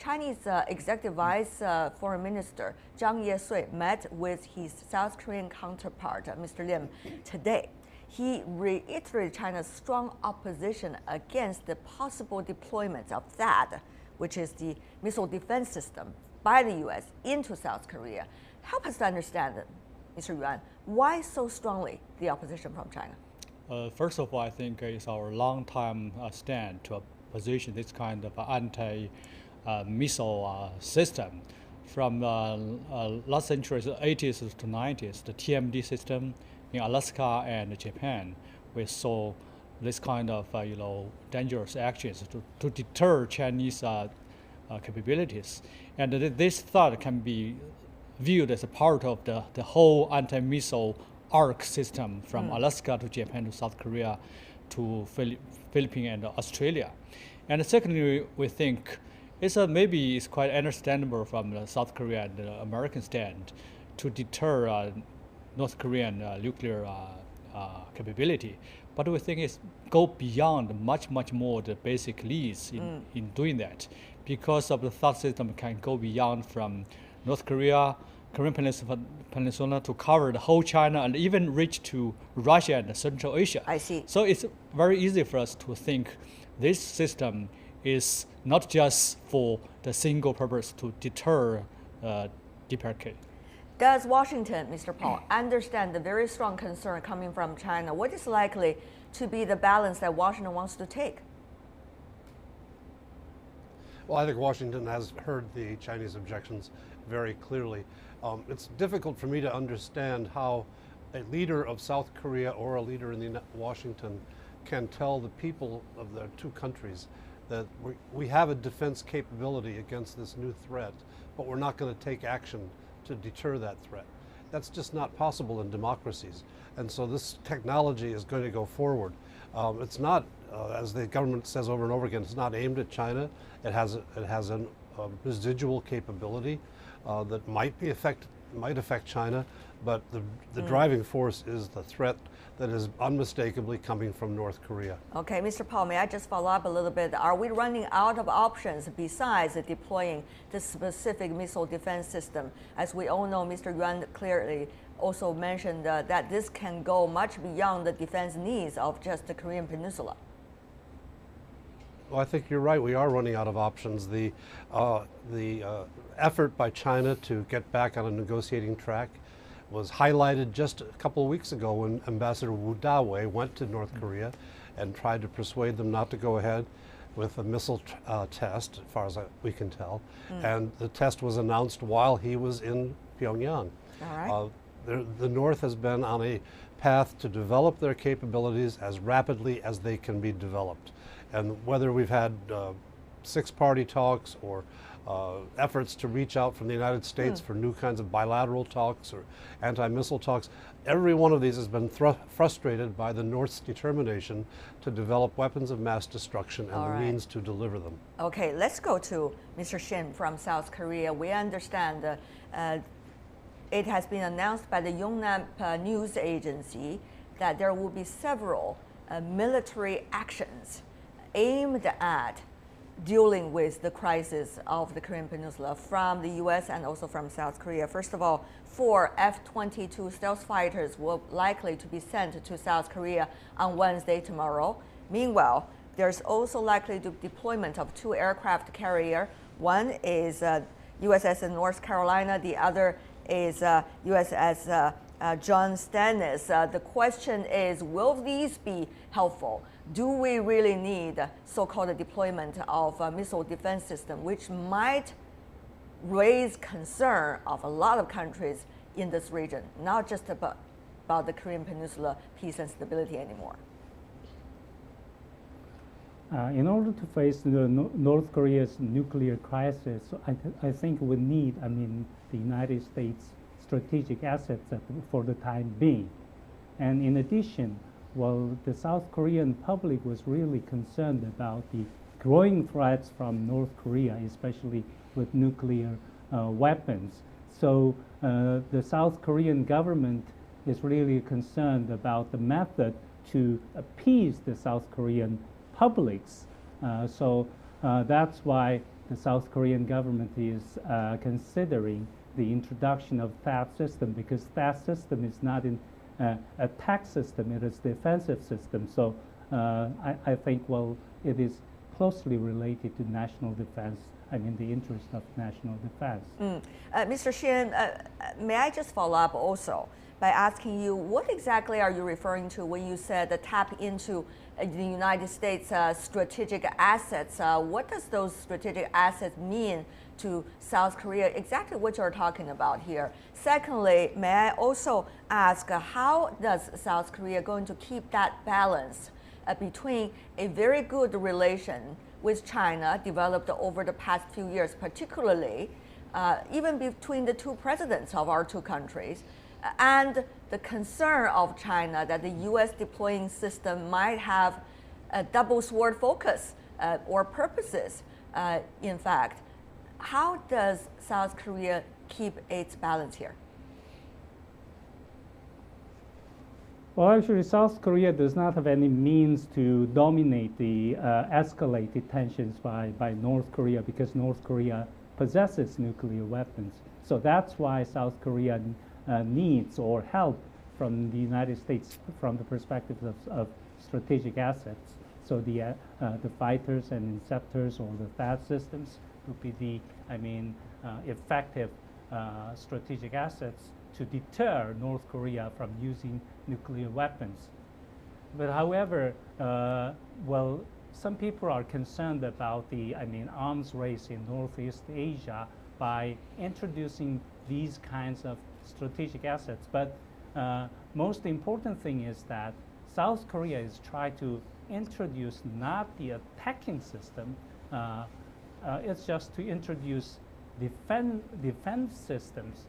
Chinese Executive Vice Foreign Minister Zhang Ye met with his South Korean counterpart, Mr. Lim, today. He reiterated China's strong opposition against the possible deployment of THAAD, which is the missile defense system, by the U.S. into South Korea. Help us to understand, Mr. Yuan, why so strongly the opposition from China? First of all, I think it's our long-time stand to position this kind of anti-missile system. From last century, 80s to 90s, the TMD system in Alaska and Japan, we saw this kind of dangerous actions to deter Chinese capabilities. And this thought can be viewed as a part of the whole anti-missile arc system from Alaska to Japan to South Korea to Philippines and Australia. And secondly, we think maybe it's quite understandable from the South Korea and the American stand to deter North Korean nuclear capability. But we think it's go beyond much more the basic needs in doing that, because of the thought system can go beyond from North Korea, Korean Peninsula to cover the whole China and even reach to Russia and Central Asia. I see. So it's very easy for us to think this system is not just for the single purpose to deter DPRK. Does Washington, Mr. Paal, understand the very strong concern coming from China? What is likely to be the balance that Washington wants to take? Well, I think Washington has heard the Chinese objections very clearly. It's difficult for me to understand how a leader of South Korea or a leader in Washington can tell the people of the two countries that we have a defense capability against this new threat, but we're not going to take action to deter that threat. That's just not possible in democracies. And so this technology is going to go forward. It's not, as the government says over and over again, it's not aimed at China. It has a residual capability that might affect China, but the driving force is the threat that is unmistakably coming from North Korea. Okay, Mr. Paal, may I just follow up a little bit? Are we running out of options besides deploying this specific missile defense system? As we all know, Mr. Yuan clearly also mentioned that this can go much beyond the defense needs of just the Korean Peninsula. Well, I think you're right. We are running out of options. The effort by China to get back on a negotiating track was highlighted just a couple of weeks ago when Ambassador Wu Dawei went to North Korea and tried to persuade them not to go ahead with a missile test, as far as we can tell. And the test was announced while he was in Pyongyang. All right. The North has been on a path to develop their capabilities as rapidly as they can be developed. And whether we've had six-party talks or efforts to reach out from the United States for new kinds of bilateral talks or anti-missile talks, every one of these has been frustrated by the North's determination to develop weapons of mass destruction and the means to deliver them. Okay, let's go to Mr. Shin from South Korea. We understand it has been announced by the Yonhap news agency that there will be several military actions aimed at dealing with the crisis of the Korean Peninsula from the U.S. and also from South Korea. First of all, 4 F-22 stealth fighters will likely to be sent to South Korea on Wednesday, tomorrow. Meanwhile, there's also likely the deployment of 2 aircraft carrier. One is USS North Carolina, the other is USS John Stennis. The question is, will these be helpful? Do we really need so-called deployment of a missile defense system, which might raise concern of a lot of countries in this region, not just about the Korean Peninsula peace and stability anymore? In order to face the North Korea's nuclear crisis, I think we need, the United States strategic assets for the time being. And in addition, the South Korean public was really concerned about the growing threats from North Korea, especially with nuclear weapons. So the South Korean government is really concerned about the method to appease the South Korean publics. So that's why the South Korean government is considering the introduction of THAAD system, because THAAD system is not in a tax system, it is defensive system. So I think, well, it is closely related to national defense, I mean the interest of national defense. Mr. Shin, may I just follow up also by asking you, what exactly are you referring to when you said tap into the United States strategic assets? What does those strategic assets mean to South Korea? Exactly what you're talking about here. Secondly, may I also ask, how does South Korea going to keep that balance between a very good relation with China developed over the past few years, particularly even between the two presidents of our two countries, and the concern of China that the U.S. deploying system might have a double sword focus or purposes, in fact. How does South Korea keep its balance here? Well, actually, South Korea does not have any means to dominate the escalated tensions by North Korea, because North Korea possesses nuclear weapons. So that's why South Korea needs or help from the United States from the perspective of strategic assets. So the fighters and inceptors or the THAAD systems would be the, effective strategic assets to deter North Korea from using nuclear weapons. But however, well, some people are concerned about the, arms race in Northeast Asia by introducing these kinds of strategic assets. But most important thing is that South Korea is trying to introduce not the attacking system, it's just to introduce defense systems